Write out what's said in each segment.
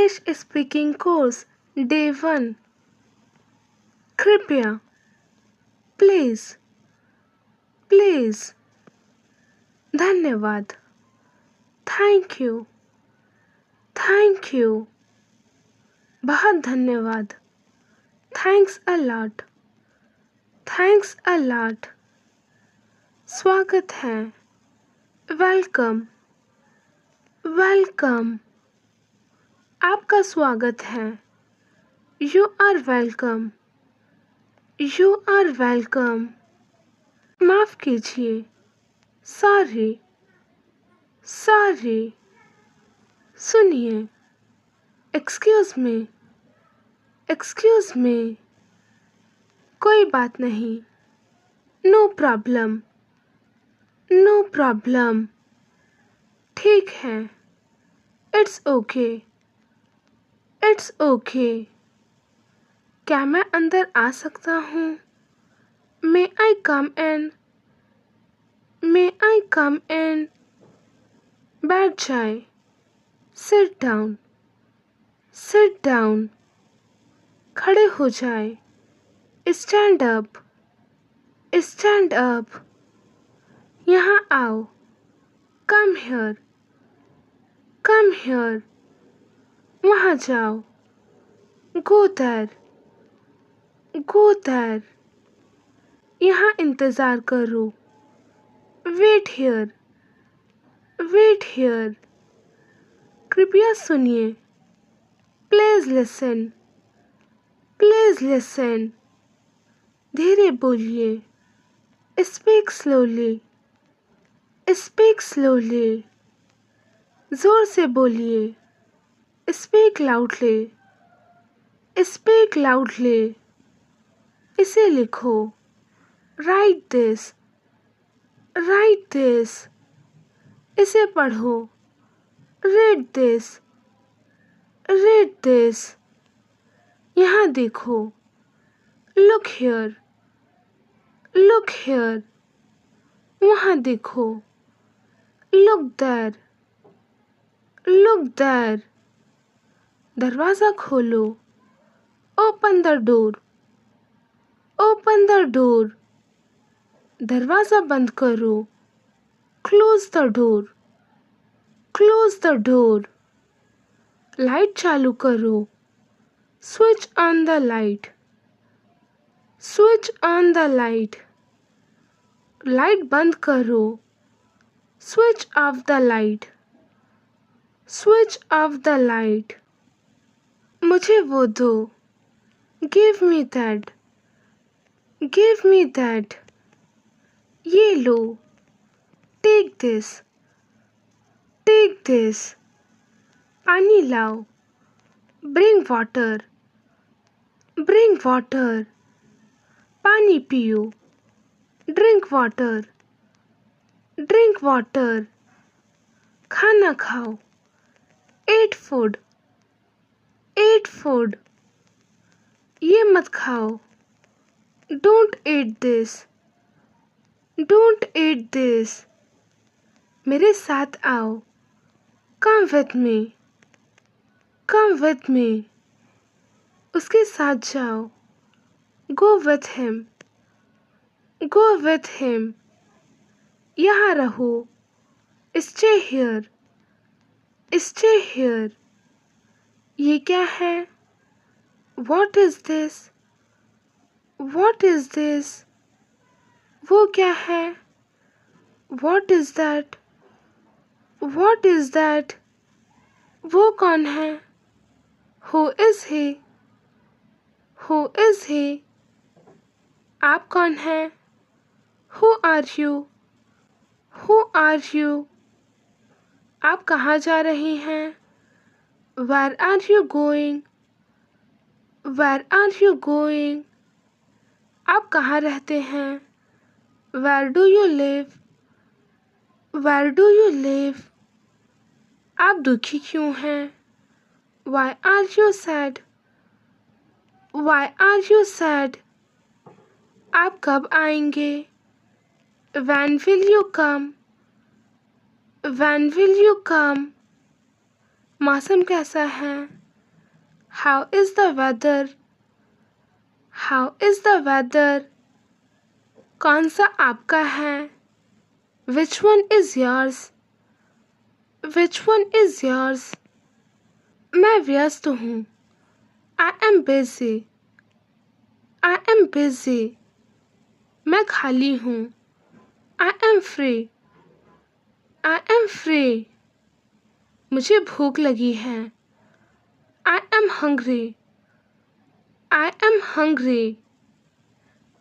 English speaking course day 1। कृपया, please, please, धन्यवाद, thank you, thank you, बहुत धन्यवाद, thanks a lot, thanks a lot, स्वागत है, वेलकम, वेलकम, आपका स्वागत है, you are welcome, you are welcome, माफ़ कीजिए, सॉरी, सॉरी, सुनिए, एक्सक्यूज़ मी, एक्सक्यूज़ मी, कोई बात नहीं, नो प्रॉब्लम, नो प्रॉब्लम, ठीक है, इट्स ओके, इट्स ओके, क्या मैं अंदर आ सकता हूँ? मे आई कम इन, मे आई कम इन, बैठ जाए, सिट डाउन, सिट डाउन, खड़े हो जाए, स्टैंड अप, स्टैंड अप, यहाँ आओ, कम हियर, कम हियर, वहाँ जाओ, गो देयर, गो देयर, यहाँ इंतज़ार करो, वेट हियर, वेट हियर, कृपया सुनिए, प्लीज़ लिसन, प्लीज़ लिसन, धीरे बोलिए, स्पीक स्लोली, स्पीक स्लोली, ज़ोर से बोलिए, स्पीक लाउडली, स्पीक लाउडली, इसे लिखो, राइट दिस, राइट दिस, इसे पढ़ो, रीड दिस, रीड दिस, यहाँ देखो, लुक हियर, लुक हियर, वहाँ देखो, लुक देयर, लुक देयर, दरवाज़ा खोलो, open the door, open the door, दरवाज़ा बंद करो, close the door, close the door, light चालू करो, switch on the light, switch on the light, light बंद करो, switch off the light, switch off the light, मुझे वो दो, give me that, give me that, ये लो, टेक दिस, टेक दिस, पानी लाओ, ब्रिंग वाटर, ब्रिंग वाटर, पानी पियो, ड्रिंक वाटर, ड्रिंक वाटर, खाना खाओ, ईट फूड, ईट फूड, ये मत खाओ, don't eat this, don't eat this, मेरे साथ आओ, come with me, come with me, उसके साथ जाओ, go with him, go with him, यहाँ रहो, स्टे हियर, स्टे हियर, ये क्या है? What is this? What is this? वो क्या है? What is that? What is that? वो कौन है? Who is he? Who is he? आप कौन हैं? Who are you? Who are you? आप कहाँ जा रही हैं? Where are you going? Where are you going? आप कहाँ रहते हैं? Where do you live? Where do you live? आप दुखी क्यों हैं? Why are you sad? Why are you sad? आप कब आएंगे? When will you come? When will you come? मौसम कैसा है? How is the weather? How is the weather? कौन सा आपका है? Which one is yours? Which one is yours? मैं व्यस्त हूँ. I am busy. I am busy. मैं खाली हूँ. I am free. I am free. मुझे भूख लगी है. I am hungry. I am hungry.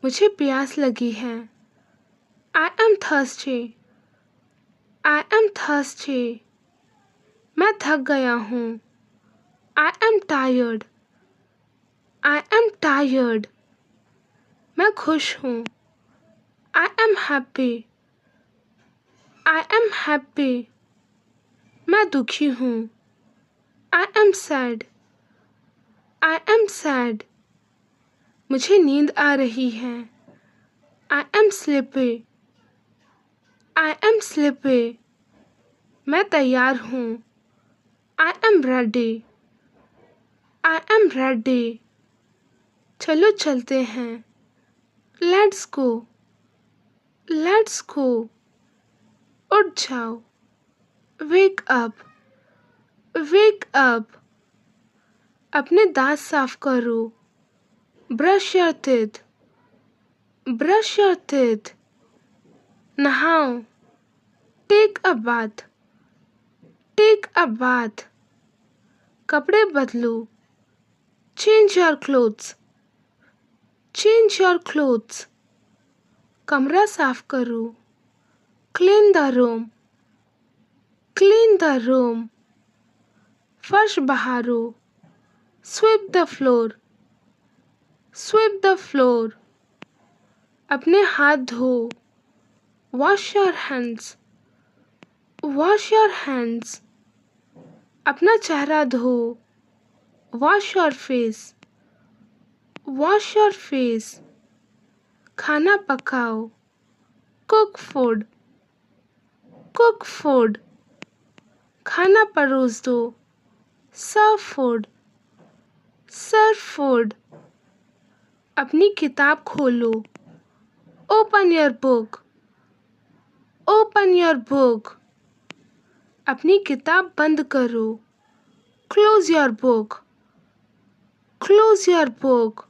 मुझे प्यास लगी है. I am thirsty. I am thirsty. मैं थक गया हूँ. I am tired. I am tired. मैं खुश हूँ. I am happy. I am happy. मैं दुखी हूँ. I am sad. I am sad. मुझे नींद आ रही है. I am sleepy. I am sleepy. मैं तैयार हूँ. I am ready. I am ready. चलो चलते हैं. Let's go. Let's go. उठ जाओ. Wake up. Wake up. अपने दांत साफ करो. Brush your teeth. Brush your teeth. नहाओ. Take a bath. Take a bath. कपड़े बदलो. Change your clothes. Change your clothes. कमरा साफ करो. Clean the room. Clean the room. फर्श बहारो. Sweep the floor. Sweep the floor. अपने हाथ धो. Wash your hands. Wash your hands. अपना चेहरा धो. Wash your face. Wash your face. खाना पकाओ. Cook food. Cook food. खाना परोस दो. Serve food. Serve food. अपनी किताब खोलो. Open your book. Open your book. अपनी किताब बंद करो. Close your book. Close your book.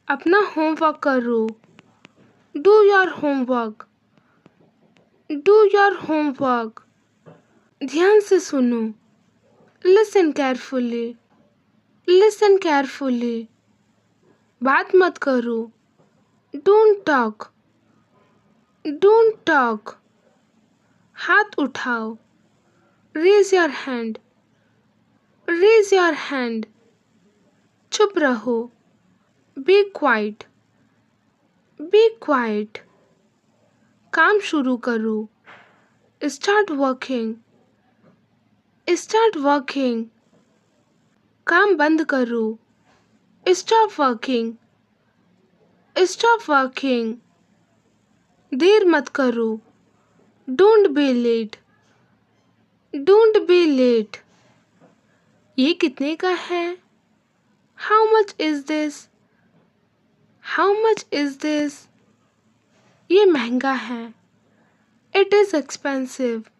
अपना होमवर्क करो. Do your homework. Do your homework. ध्यान से सुनो. Listen carefully. Listen carefully. बात मत करो. Don't talk. Don't talk. हाथ उठाओ. Raise your hand. Raise your hand. चुप रहो. Be quiet. Be quiet. काम शुरू करो. Start working. Start working. काम बंद करो. Stop working. Stop working. देर मत करो. Don't be late. Don't be late. ये कितने का है? How much is this? How much is this? ये महंगा है. It is expensive.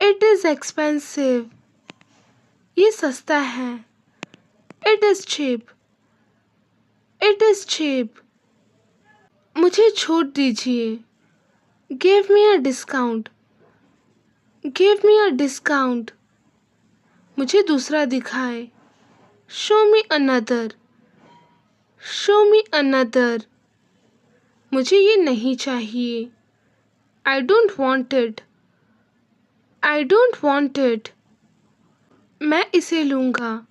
It is expensive. ये सस्ता है. It is cheap. It is cheap. मुझे छूट दीजिए. Give me a discount. Give me a discount. मुझे दूसरा दिखाए. Show me another. Show me another. मुझे ये नहीं चाहिए. I don't want it. I don't want it. मैं इसे लूँगा.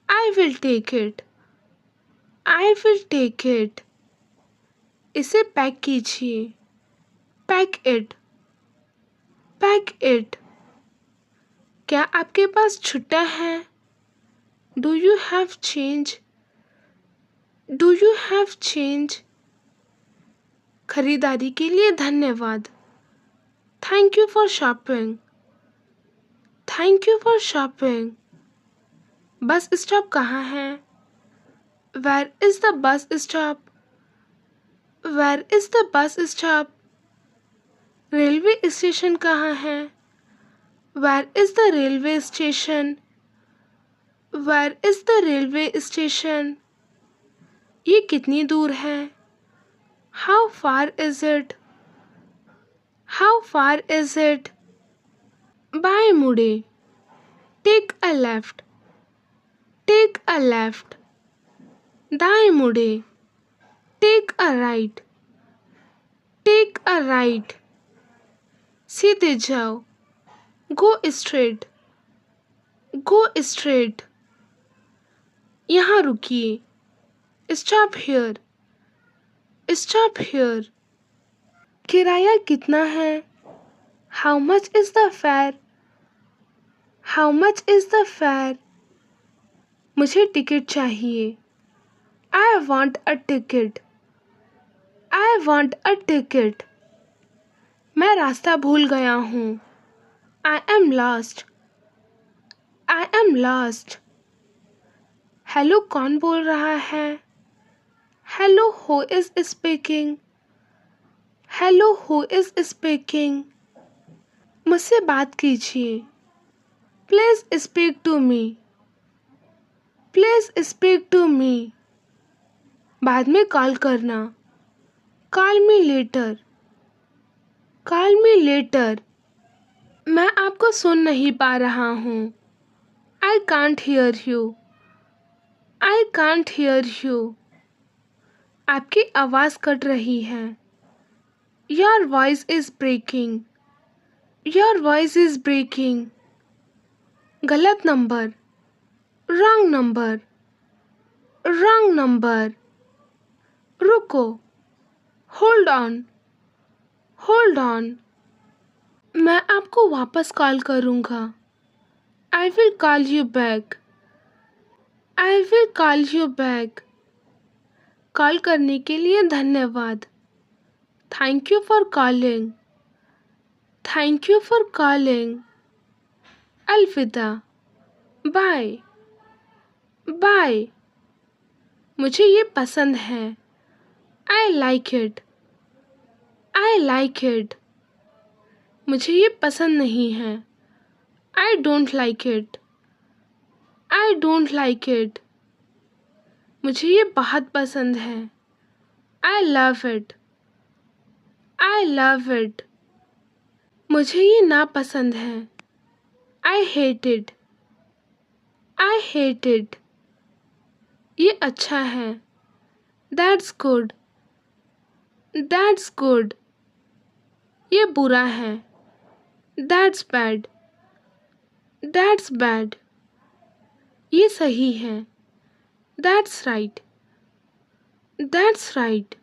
I will take it. I will take it. इसे पैक कीजिए. Pack it. Pack it. क्या आपके पास छुट्टा है? Do you have change? Do you have change? खरीदारी के लिए धन्यवाद. Thank you for shopping. Thank you for shopping. Bus stop कहाँ है? Where is the bus stop? Where is the bus stop? Railway station कहाँ है? Where is the railway station? Where is the railway station? ये कितनी दूर है? How far is it? How far is it? बाएं मुड़े. Take a left. Take a left. दाएं मुड़े. Take a right. Take a right. सीधे जाओ. Go straight. Go straight. यहाँ रुकिए. Stop here. Stop here. किराया कितना है? How much is the fare? How much is the fare? मुझे टिकट चाहिए. I want a ticket. I want a ticket. मैं रास्ता भूल गया हूँ. I am lost. I am lost. Hello कौन बोल रहा है? Hello, who is speaking? Hello, who is speaking? मुझसे बात कीजिए. Please speak to me. Please speak to me. बाद में कॉल करना. Call me later. Call me later. मैं आपको सुन नहीं पा रहा हूँ. I can't hear you. I can't hear you. आपकी आवाज़ कट रही है. Your voice is breaking. Your voice is breaking. गलत number. Wrong number. Wrong number. रुको. Hold on. Hold on. मैं आपको वापस कॉल करूँगा. I will call you back. I will call you back. Call करने के लिए धन्यवाद. Thank you for calling. Thank you for calling. अलविदा. Bye. Bye. मुझे ये पसंद है. I like it. I like it. मुझे ये पसंद नहीं है. I don't like it. I don't like it. मुझे ये बहुत पसंद है. I love it. I love it. मुझे ये नापसंद है. I hate it. I hate it. ये अच्छा है. That's good. That's good. ये बुरा है. That's bad. That's bad. ये सही है. That's right. That's right.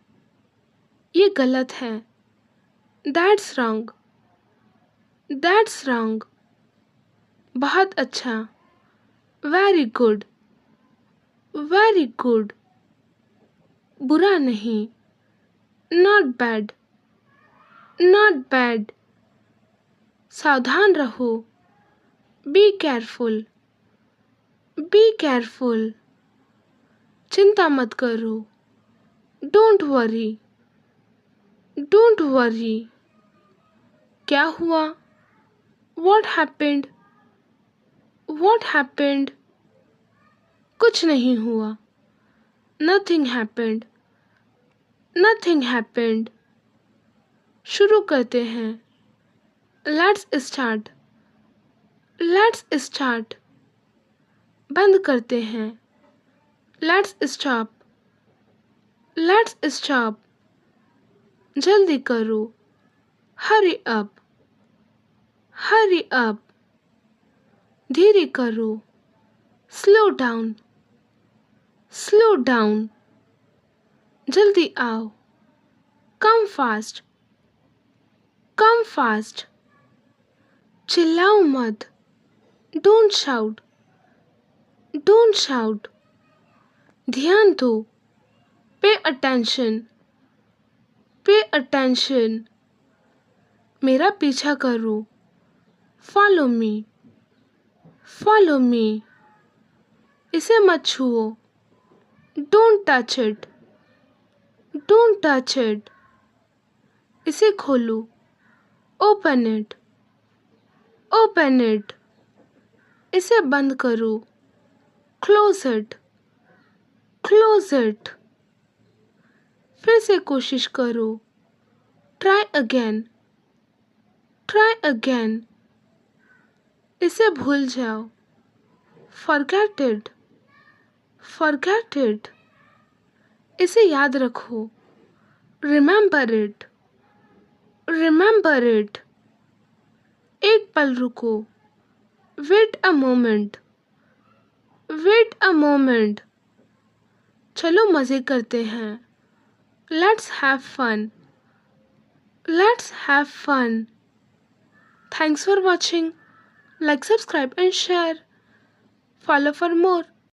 ये गलत है. That's wrong. That's wrong. बहुत अच्छा. Very good. Very good. बुरा नहीं. Not bad. Not bad. सावधान रहो. Be careful. Be careful. चिंता मत करो. Don't worry. Don't worry. क्या हुआ? What happened? What happened? कुछ नहीं हुआ. Nothing happened. Nothing happened. शुरू करते हैं. Let's start. Let's start. बंद करते हैं. Let's stop. Let's stop. जल्दी करो. Hurry up. Hurry up. धीरे करो. Slow down. Slow down. जल्दी आओ. Come fast. Come fast. चिल्लाओ मत. Don't shout. Don't shout. ध्यान दो. Pay attention. Pay attention. मेरा पीछा करो. Follow me. Follow me. इसे मत छुओ। Don't touch it. Don't touch it. इसे खोलो। Open it. Open it. इसे बंद करो। Close it. Close it. फिर से कोशिश करो। Try again. Try again. इसे भूल जाओ। Forget it. Forget it. इसे याद रखो। Remember it. Remember it. एक पल रुको। Wait a moment. Wait a moment. चलो मज़े करते हैं। Let's have fun. Let's have fun. Thanks for watching. Like, subscribe and share. Follow for more.